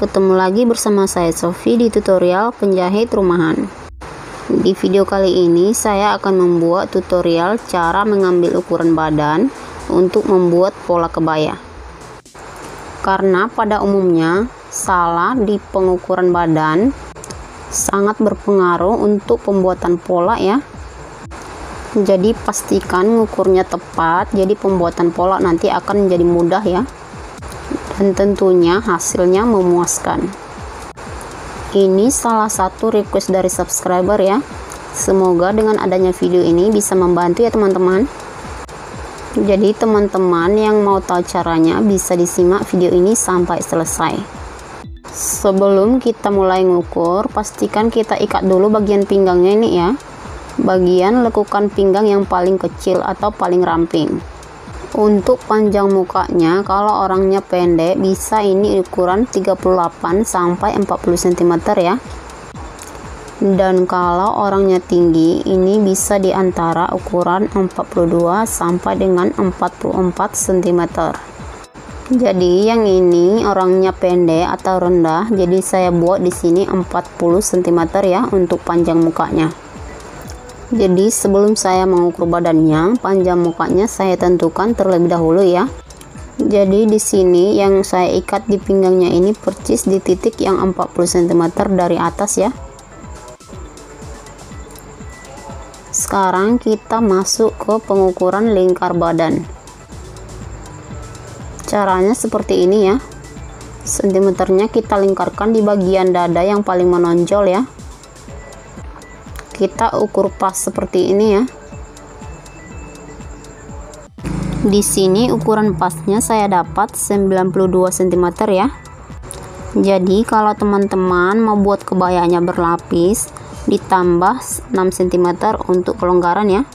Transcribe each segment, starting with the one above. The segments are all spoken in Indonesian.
Ketemu lagi bersama saya Sofi di tutorial penjahit rumahan. Di video kali ini saya akan membuat tutorial cara mengambil ukuran badan untuk membuat pola kebaya. Karena pada umumnya salah di pengukuran badan sangat berpengaruh untuk pembuatan pola ya. Jadi pastikan ngukurnya tepat, jadi pembuatan pola nanti akan menjadi mudah ya. Dan tentunya hasilnya memuaskan. Ini salah satu request dari subscriber ya. Semoga dengan adanya video ini bisa membantu ya teman-teman. Jadi teman-teman yang mau tahu caranya bisa disimak video ini sampai selesai. Sebelum kita mulai ngukur, pastikan kita ikat dulu bagian pinggangnya ini ya. Bagian lekukan pinggang yang paling kecil atau paling ramping. Untuk panjang mukanya, kalau orangnya pendek bisa ini ukuran 38 sampai 40 cm ya. Dan kalau orangnya tinggi, ini bisa di antara ukuran 42 sampai dengan 44 cm. Jadi yang ini orangnya pendek atau rendah, jadi saya buat di sini 40 cm ya untuk panjang mukanya. Jadi sebelum saya mengukur badannya, panjang mukanya saya tentukan terlebih dahulu ya. Jadi di sini yang saya ikat di pinggangnya ini persis di titik yang 40 cm dari atas ya. Sekarang kita masuk ke pengukuran lingkar badan. Caranya seperti ini ya. Sentimeternya kita lingkarkan di bagian dada yang paling menonjol ya. Kita ukur pas seperti ini ya. Di sini ukuran pasnya saya dapat 92 cm ya. Jadi kalau teman-teman mau buat kebayanya berlapis, ditambah 6 cm untuk kelonggaran ya.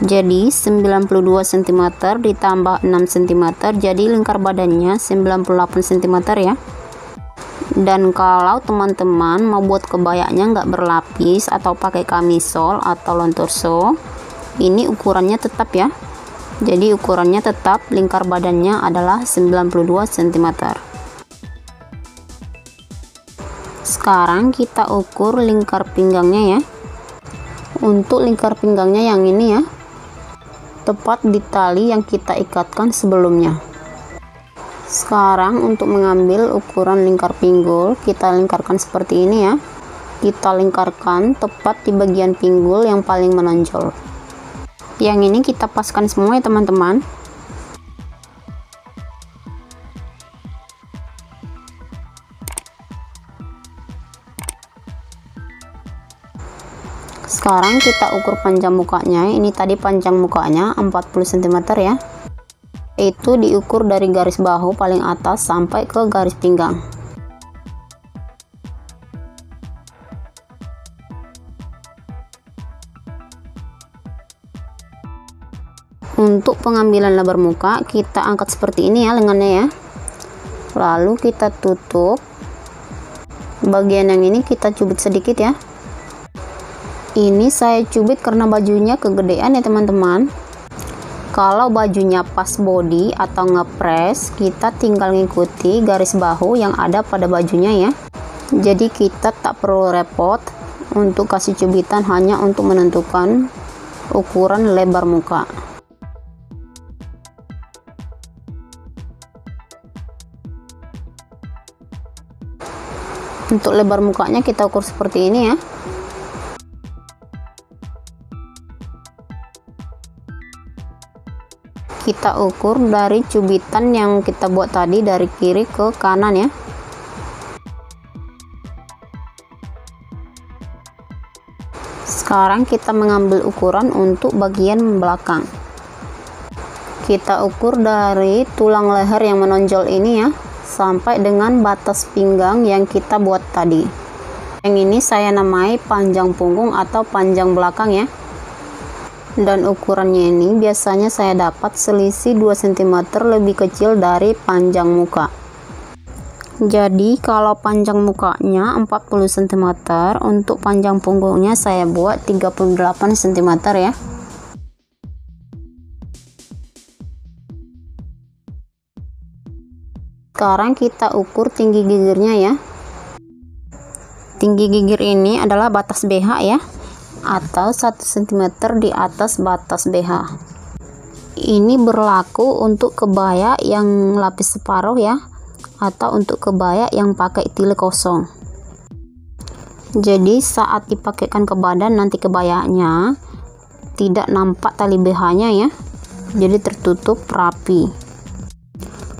Jadi 92 cm ditambah 6 cm, jadi lingkar badannya 98 cm ya. Dan kalau teman-teman mau buat kebayanya nggak berlapis atau pakai kamisol atau lontorso, ini ukurannya tetap ya. Jadi ukurannya tetap, lingkar badannya adalah 92 cm. Sekarang kita ukur lingkar pinggangnya ya. Untuk lingkar pinggangnya yang ini ya, tepat di tali yang kita ikatkan sebelumnya. Sekarang untuk mengambil ukuran lingkar pinggul, kita lingkarkan seperti ini ya. Kita lingkarkan tepat di bagian pinggul yang paling menonjol. Yang ini kita paskan semua ya teman-teman. Sekarang kita ukur panjang mukanya. Ini tadi panjang mukanya 40 cm ya. Itu diukur dari garis bahu paling atas sampai ke garis pinggang. Untuk pengambilan lebar muka kita angkat seperti ini ya lengannya ya. Lalu kita tutup. Bagian yang ini kita cubit sedikit ya. Ini saya cubit karena bajunya kegedean ya teman-teman. Kalau bajunya pas body atau ngepres, kita tinggal ngikuti garis bahu yang ada pada bajunya ya. Jadi kita tak perlu repot untuk kasih cubitan, hanya untuk menentukan ukuran lebar muka. Untuk lebar mukanya kita ukur seperti ini ya. Kita ukur dari cubitan yang kita buat tadi dari kiri ke kanan ya. Sekarang kita mengambil ukuran untuk bagian belakang. Kita ukur dari tulang leher yang menonjol ini ya, sampai dengan batas pinggang yang kita buat tadi. Yang ini saya namai panjang punggung atau panjang belakang ya. Dan ukurannya ini biasanya saya dapat selisih 2 cm lebih kecil dari panjang muka. Jadi kalau panjang mukanya 40 cm, untuk panjang punggungnya saya buat 38 cm ya. Sekarang kita ukur tinggi gigirnya ya. Tinggi gigir ini adalah batas BH ya, atau 1 cm di atas batas BH. Ini berlaku untuk kebaya yang lapis separuh ya, atau untuk kebaya yang pakai tile kosong. Jadi saat dipakaikan ke badan nanti kebayanya tidak nampak tali BH-nya ya, jadi tertutup rapi.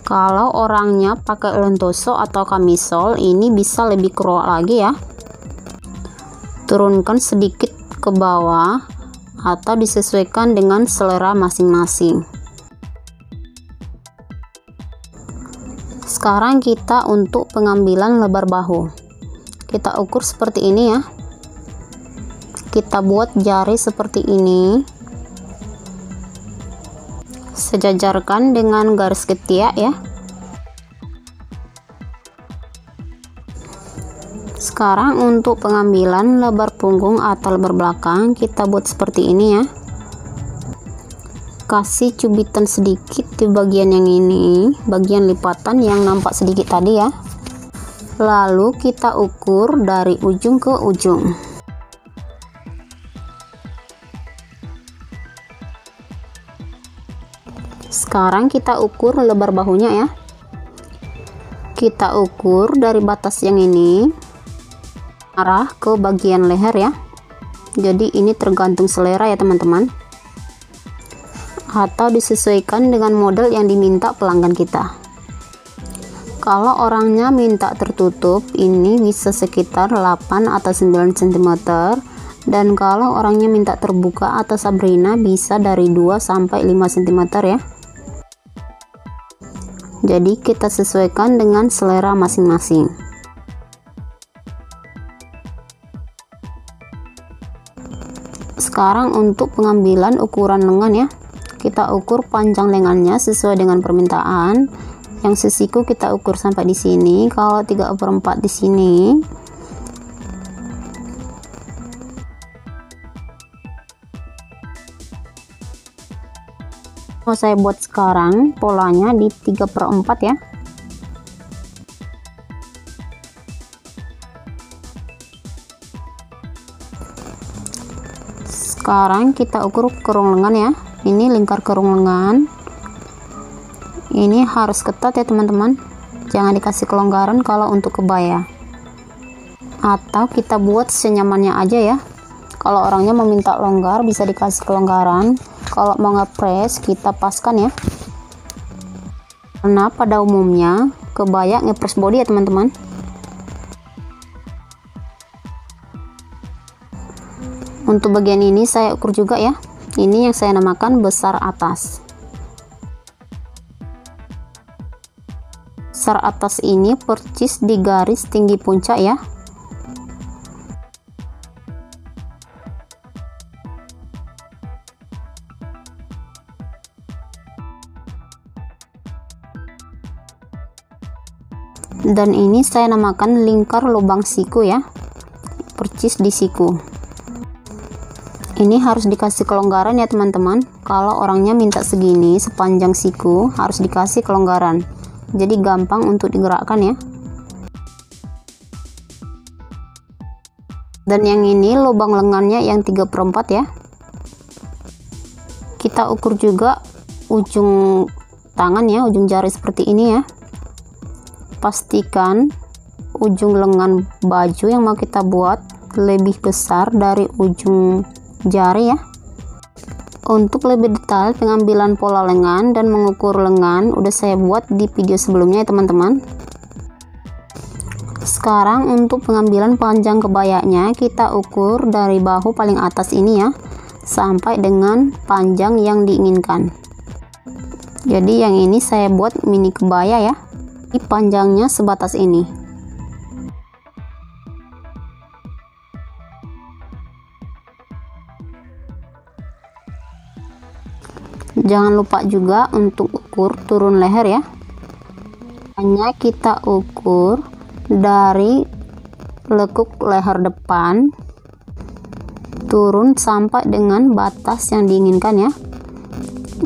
Kalau orangnya pakai lentoso atau kamisol, ini bisa lebih keruak lagi ya. Turunkan sedikit ke bawah atau disesuaikan dengan selera masing-masing. Sekarang kita untuk pengambilan lebar bahu. Kita ukur seperti ini ya. Kita buat jari seperti ini. Sejajarkan dengan garis ketiak ya. Sekarang untuk pengambilan lebar punggung atau lebar belakang, kita buat seperti ini ya. Kasih cubitan sedikit di bagian yang ini, bagian lipatan yang nampak sedikit tadi ya. Lalu kita ukur dari ujung ke ujung. Sekarang kita ukur lebar bahunya ya. Kita ukur dari batas yang ini arah ke bagian leher ya. Jadi ini tergantung selera ya teman-teman, atau disesuaikan dengan model yang diminta pelanggan kita. Kalau orangnya minta tertutup, ini bisa sekitar 8 atau 9 cm, dan kalau orangnya minta terbuka atau Sabrina bisa dari 2 sampai 5 cm ya. Jadi kita sesuaikan dengan selera masing-masing. Sekarang untuk pengambilan ukuran lengan ya. Kita ukur panjang lengannya sesuai dengan permintaan. Yang sisiku kita ukur sampai di sini. Kalau 3/4 di sini. Mau saya buat sekarang polanya di 3/4 ya. Sekarang kita ukur kerung lengan ya. Ini lingkar kerung lengan. Ini harus ketat ya teman-teman. Jangan dikasih kelonggaran kalau untuk kebaya. Atau kita buat senyamannya aja ya. Kalau orangnya meminta longgar bisa dikasih kelonggaran. Kalau mau ngepres kita paskan ya. Karena pada umumnya kebaya ngepres body ya teman-teman. Untuk bagian ini saya ukur juga ya. Ini yang saya namakan besar atas. Besar atas ini percis di garis tinggi puncak ya. Dan ini saya namakan lingkar lubang siku ya, percis di siku. Ini harus dikasih kelonggaran ya teman-teman. Kalau orangnya minta segini sepanjang siku harus dikasih kelonggaran, jadi gampang untuk digerakkan ya. Dan yang ini lubang lengannya yang 3/4 ya. Kita ukur juga ujung tangan ya, ujung jari seperti ini ya. Pastikan ujung lengan baju yang mau kita buat lebih besar dari ujung jari ya. Untuk lebih detail pengambilan pola lengan dan mengukur lengan udah saya buat di video sebelumnya ya teman-teman. Sekarang untuk pengambilan panjang kebayanya kita ukur dari bahu paling atas ini ya sampai dengan panjang yang diinginkan. Jadi yang ini saya buat mini kebaya ya. Panjangnya sebatas ini. Jangan lupa juga untuk ukur turun leher ya. Hanya kita ukur dari lekuk leher depan turun sampai dengan batas yang diinginkan ya.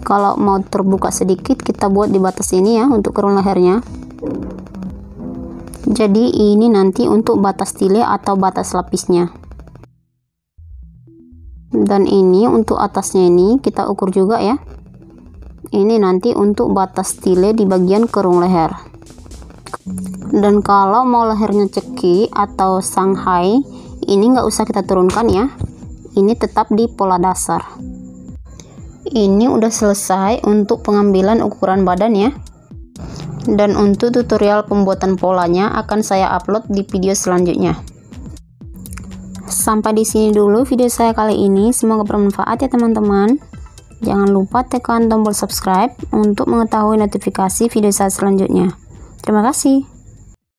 Kalau mau terbuka sedikit kita buat di batas ini ya untuk turun lehernya. Jadi ini nanti untuk batas tile atau batas lapisnya. Dan ini untuk atasnya ini kita ukur juga ya. Ini nanti untuk batas tile di bagian kerung leher. Dan kalau mau lehernya ceki atau Shanghai, ini nggak usah kita turunkan ya. Ini tetap di pola dasar. Ini udah selesai untuk pengambilan ukuran badan ya. Dan untuk tutorial pembuatan polanya akan saya upload di video selanjutnya. Sampai di sini dulu video saya kali ini, semoga bermanfaat ya teman-teman. Jangan lupa tekan tombol subscribe untuk mengetahui notifikasi video saya selanjutnya. Terima kasih.